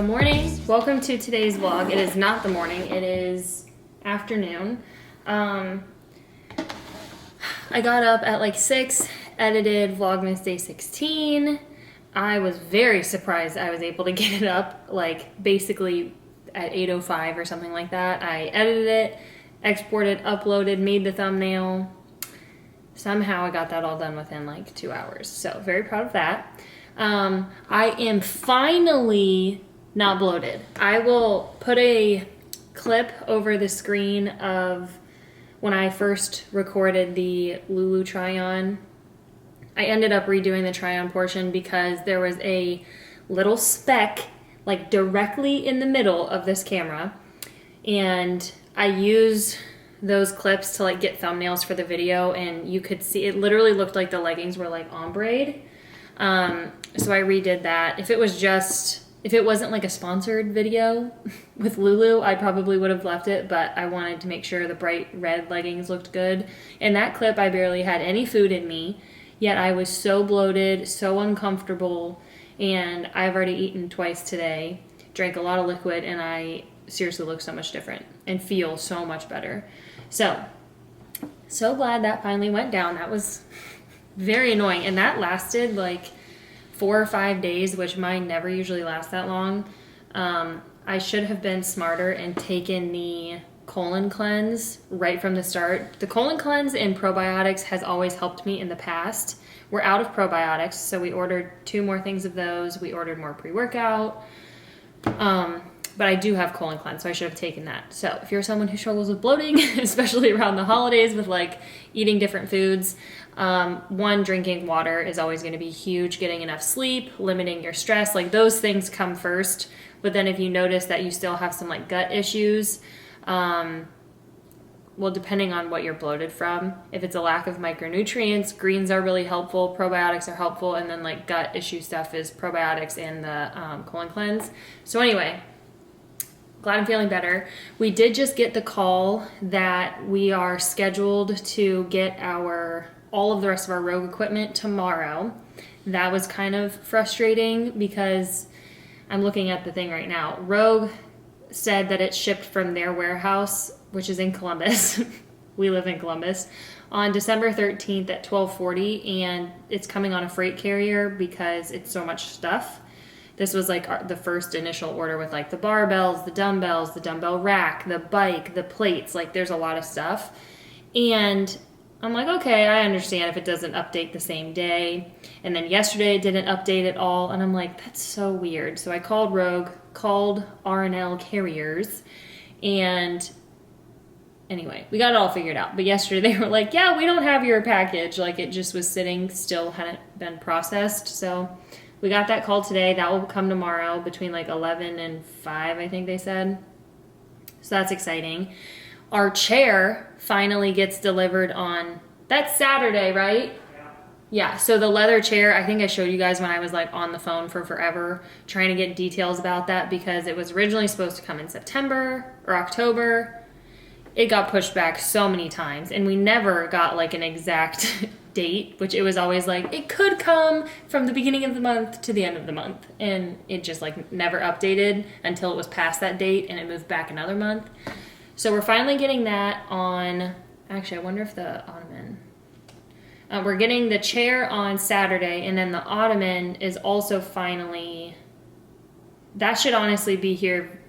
Good morning. Welcome to today's vlog. It is not the morning, it is afternoon. I got up at like 6, edited Vlogmas day 16. I was very surprised I was able to get it up like basically at 8:05 or something like that. I edited it, exported, uploaded, made the thumbnail. Somehow I got that all done within like 2 hours. So very proud of that. I am finally not bloated. I will put a clip over the screen of when I first recorded the Lulu try-on. I ended up redoing the try-on portion because there was a little speck like directly in the middle of this camera, and I use those clips to like get thumbnails for the video, and you could see it literally looked like the leggings were like ombre'd. So I redid that. If it wasn't like a sponsored video with Lulu, I probably would have left it, but I wanted to make sure the bright red leggings looked good. In that clip, I barely had any food in me, yet I was so bloated, so uncomfortable, and I've already eaten twice today, drank a lot of liquid, and I seriously look so much different and feel so much better. So glad that finally went down. That was very annoying, and that lasted like 4 or 5 days, which mine never usually lasts that long. I should have been smarter and taken the colon cleanse right from the start. The colon cleanse and probiotics has always helped me in the past. We're out of probiotics, so we ordered 2 more things of those. We ordered more pre-workout. But I do have colon cleanse, so I should have taken that. So if you're someone who struggles with bloating, especially around the holidays with like eating different foods, one, drinking water is always going to be huge. Getting enough sleep, limiting your stress, like those things come first. But then if you notice that you still have some like gut issues, well, depending on what you're bloated from, if it's a lack of micronutrients, greens are really helpful, probiotics are helpful, and then like gut issue stuff is probiotics and the colon cleanse. So anyway, glad I'm feeling better. We did just get the call that we are scheduled to get all of the rest of our Rogue equipment tomorrow. That was kind of frustrating because I'm looking at the thing right now. Rogue said that it shipped from their warehouse, which is in Columbus. We live in Columbus, on December 13th at 12:40, and it's coming on a freight carrier because it's so much stuff. This was like the first initial order with like the barbells, the dumbbell rack, the bike, the plates. Like there's a lot of stuff. And I'm like, okay, I understand if it doesn't update the same day. And then yesterday it didn't update at all. And I'm like, that's so weird. So I called Rogue, called R&L Carriers. And anyway, we got it all figured out. But yesterday they were like, yeah, we don't have your package. Like it just was sitting still, hadn't been processed. So we got that call today. That will come tomorrow between like 11 and 5, I think they said. So that's exciting. Our chair finally gets delivered on, that's Saturday, right? Yeah, so the leather chair, I think I showed you guys when I was like on the phone for forever trying to get details about that because it was originally supposed to come in September or October. It got pushed back so many times and we never got like an exact date, which it was always like it could come from the beginning of the month to the end of the month, and it just like never updated until it was past that date and it moved back another month. So we're finally getting that on, actually I wonder if the ottoman, we're getting the chair on Saturday, and then the ottoman is also finally, that should honestly be here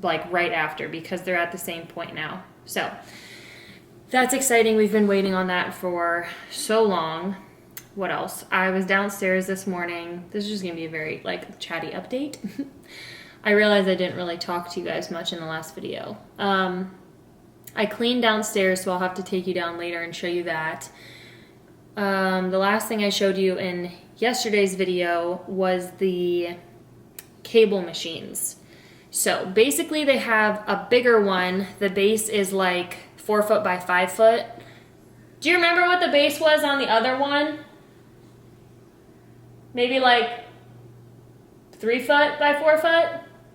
like right after because they're at the same point now. So that's exciting. We've been waiting on that for so long. What else? I was downstairs this morning. This is just going to be a very like chatty update. I realized I didn't really talk to you guys much in the last video. I cleaned downstairs, so I'll have to take you down later and show you that. The last thing I showed you in yesterday's video was the cable machines. So basically they have a bigger one. The base is like 4 foot by 5 foot. Do you remember what the base was on the other one? Maybe like 3 foot by 4 foot?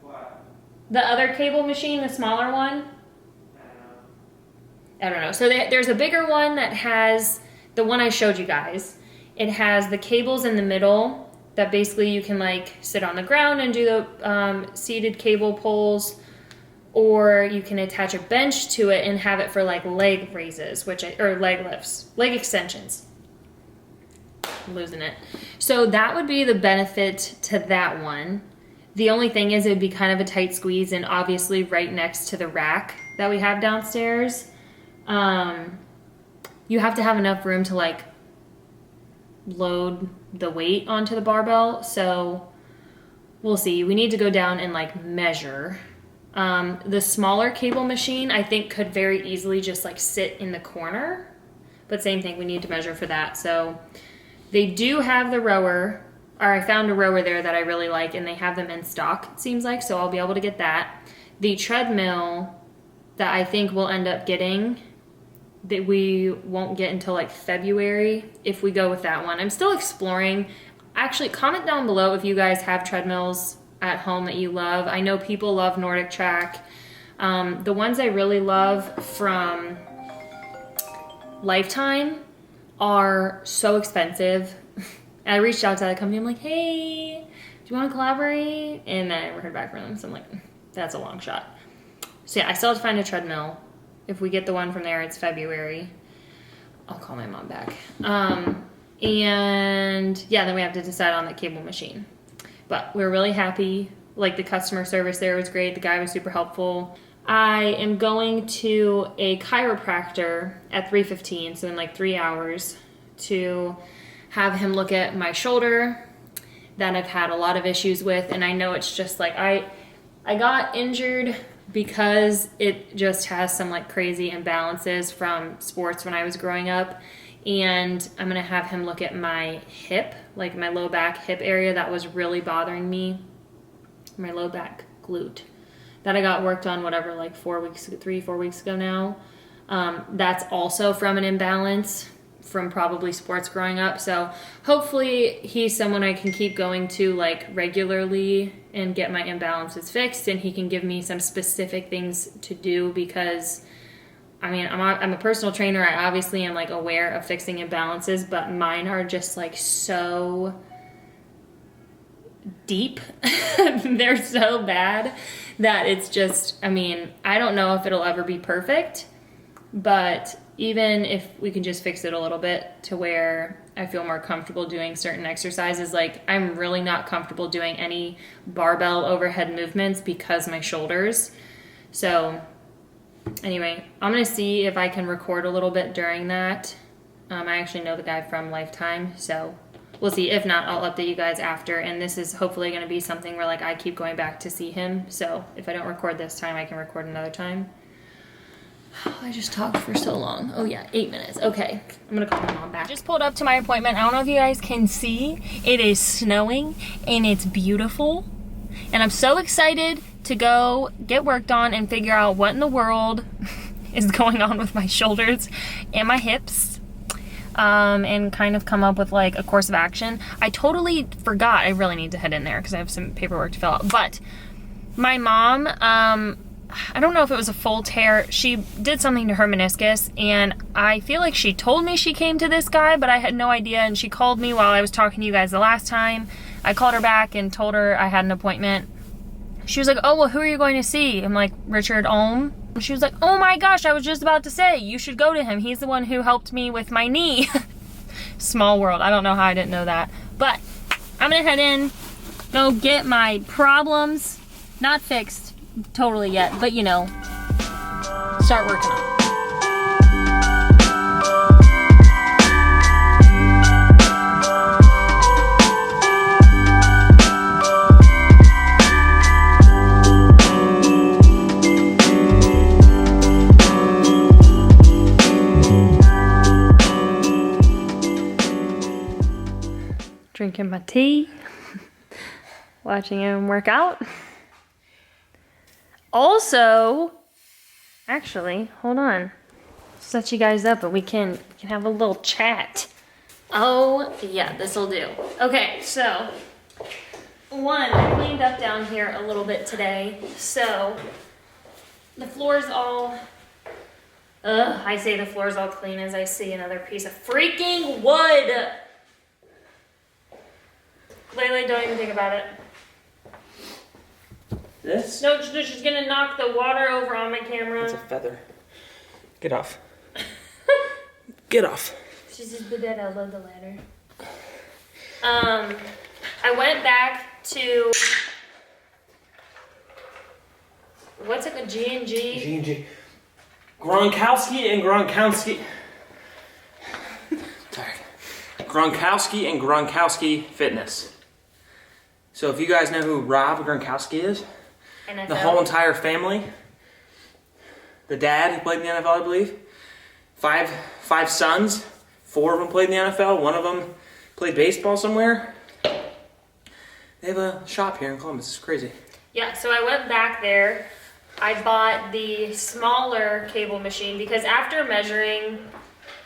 What? The other cable machine, the smaller one? I don't know. So there's a bigger one that has, the one I showed you guys. It has the cables in the middle that basically you can like sit on the ground and do the seated cable pulls, or you can attach a bench to it and have it for like leg raises, or leg lifts, leg extensions. I'm losing it. So that would be the benefit to that one. The only thing is it would be kind of a tight squeeze, and obviously right next to the rack that we have downstairs. You have to have enough room to like load the weight onto the barbell. So we'll see. We need to go down and like measure. The smaller cable machine I think could very easily just like sit in the corner, but same thing, we need to measure for that. So they do have the rower, or I found a rower there that I really like, and they have them in stock, it seems like, so I'll be able to get that. The treadmill that I think we'll end up getting, that we won't get until like February if we go with that one. I'm still exploring. Actually, comment down below if you guys have treadmills at home that you love. I know people love Nordic Track. The ones I really love from Lifetime are so expensive. I reached out to that company. I'm like, hey, do you want to collaborate? And I never heard back from them. So I'm like, that's a long shot. So yeah, I still have to find a treadmill. If we get the one from there, it's February. I'll call my mom back. And yeah, then we have to decide on the cable machine. But we're really happy. Like, the customer service there was great. The guy was super helpful. I am going to a chiropractor at 3:15, so in like 3 hours, to have him look at my shoulder that I've had a lot of issues with. And I know it's just like, I got injured because it just has some like crazy imbalances from sports when I was growing up. And I'm gonna have him look at my hip, like my low back hip area that was really bothering me. My low back glute that I got worked on, whatever, like 4 weeks ago now. That's also from an imbalance from probably sports growing up. So hopefully he's someone I can keep going to like regularly and get my imbalances fixed, and he can give me some specific things to do, because I mean, I'm a personal trainer. I obviously am like aware of fixing imbalances, but mine are just like so deep. They're so bad that it's just, I mean, I don't know if it'll ever be perfect, but even if we can just fix it a little bit to where I feel more comfortable doing certain exercises, like I'm really not comfortable doing any barbell overhead movements because my shoulders. So anyway, I'm going to see if I can record a little bit during that. I actually know the guy from Lifetime, so we'll see. If not, I'll update you guys after. And this is hopefully going to be something where like I keep going back to see him. So if I don't record this time, I can record another time. I just talked for so long. Oh yeah, 8 minutes. Okay, I'm gonna call my mom back. Just pulled up to my appointment. I don't know if you guys can see. It is snowing and it's beautiful. And I'm so excited to go get worked on and figure out what in the world is going on with my shoulders and my hips. And kind of come up with like a course of action. I totally forgot. I really need to head in there because I have some paperwork to fill out. But my mom, I don't know if it was a full tear. She did something to her meniscus, and I feel like she told me she came to this guy, but I had no idea, and she called me while I was talking to you guys the last time. I called her back and told her I had an appointment. She was like, oh, well, who are you going to see? I'm like, Richard Ohm. She was like, oh my gosh, I was just about to say, you should go to him. He's the one who helped me with my knee. Small world. I don't know how I didn't know that. But I'm going to head in, go get my problems, not fixed totally yet, but you know, start working on it. Drinking my tea, watching him work out. Also, actually, hold on. Set you guys up and we can have a little chat. Oh, yeah, this'll do. Okay, so, one, I cleaned up down here a little bit today. So, the floor's all, I say the floor's all clean as I see another piece of freaking wood. Layla, don't even think about it. This? No, she's gonna knock the water over on my camera. It's a feather. Get off. Get off. She's just the dead. I love the ladder. I went back to what's it called? G&G? G&G. Gronkowski and Gronkowski. Sorry. Gronkowski and Gronkowski Fitness. So if you guys know who Rob Gronkowski is, NFL. The whole entire family, the dad who played in the NFL, I believe, five sons, 4 of them played in the NFL, 1 of them played baseball somewhere. They have a shop here in Columbus. It's crazy. Yeah, so I went back there. I bought the smaller cable machine because after measuring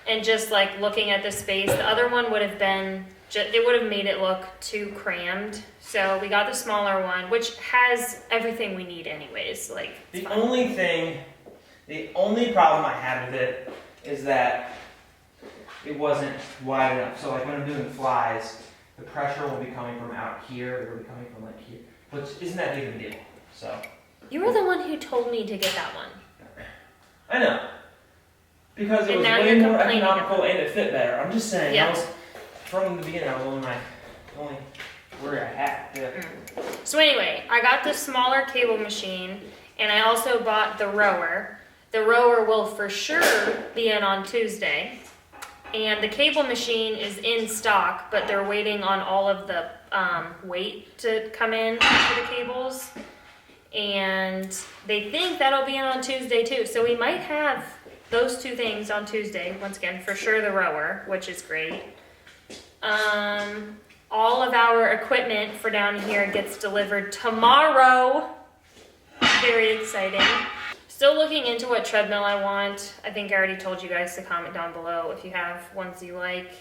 and just like looking at the space, the other one would have been, it would have made it look too crammed. So we got the smaller one, which has everything we need anyways. Like the only problem I had with it is that it wasn't wide enough. So like when I'm doing flies, the pressure will be coming from out here, it will be coming from like here, which isn't that big of a deal. So you were the one who told me to get that one. I know. Because it was way more economical and it fit better. I'm just saying, yeah. From the beginning, that was only worry I had. Yeah. So anyway, I got the smaller cable machine and I also bought the rower. The rower will for sure be in on Tuesday. And the cable machine is in stock, but they're waiting on all of the weight to come in for the cables. And they think that'll be in on Tuesday too. So we might have those 2 things on Tuesday. Once again, for sure the rower, which is great. All of our equipment for down here gets delivered tomorrow. Very exciting. Still looking into what treadmill I want. I think I already told you guys to comment down below if you have ones you like.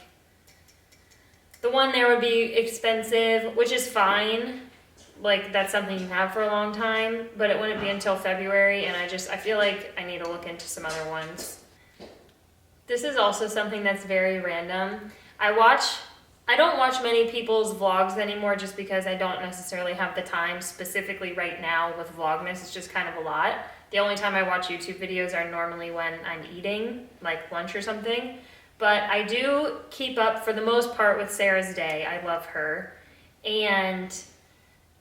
The one there would be expensive, which is fine. Like that's something you have for a long time, but it wouldn't be until February, and I feel like I need to look into some other ones. This is also something that's very random. I don't watch many people's vlogs anymore just because I don't necessarily have the time specifically right now with Vlogmas. It's just kind of a lot. The only time I watch YouTube videos are normally when I'm eating, like lunch or something. But I do keep up for the most part with Sarah's day. I love her. And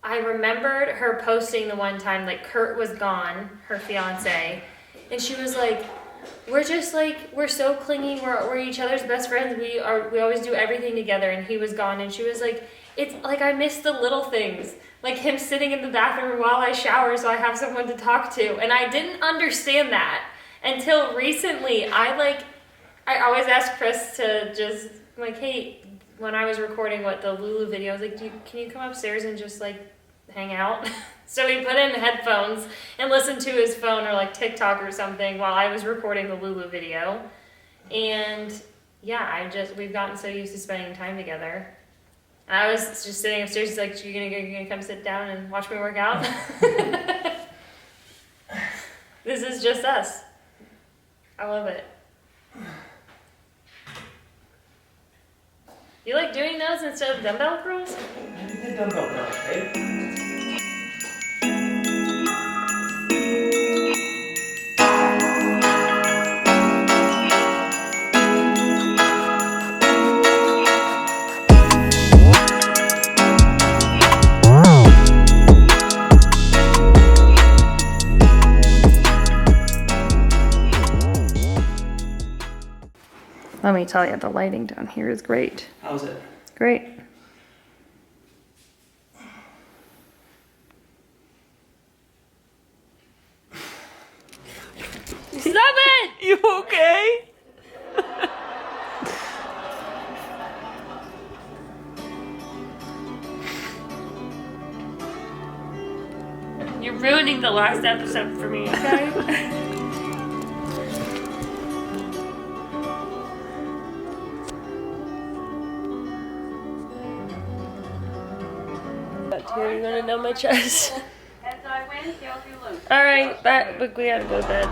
I remembered her posting the one time, like Kurt was gone, her fiance, and she was like, we're so clingy, we're each other's best friends, we always do everything together, and he was gone, and she was like, it's like I miss the little things, like him sitting in the bathroom while I shower so I have someone to talk to, and I didn't understand that until recently. I always ask Chris to just, like, hey, when I was recording the Lulu video, I was like, can you come upstairs and just like hang out? So he put in headphones and listened to his phone or like TikTok or something while I was recording the Lulu video. And yeah, we've gotten so used to spending time together. And I was just sitting upstairs, he's like, you're gonna come sit down and watch me work out? This is just us. I love it. You like doing those instead of dumbbell curls? I did the dumbbell curls, babe. Let me tell you, the lighting down here is great. How's it? Great. Stop it! You okay? You're ruining the last episode for me, okay? You're gonna know my chest. As I win, they'll do loose. Alright, but we gotta go to bed.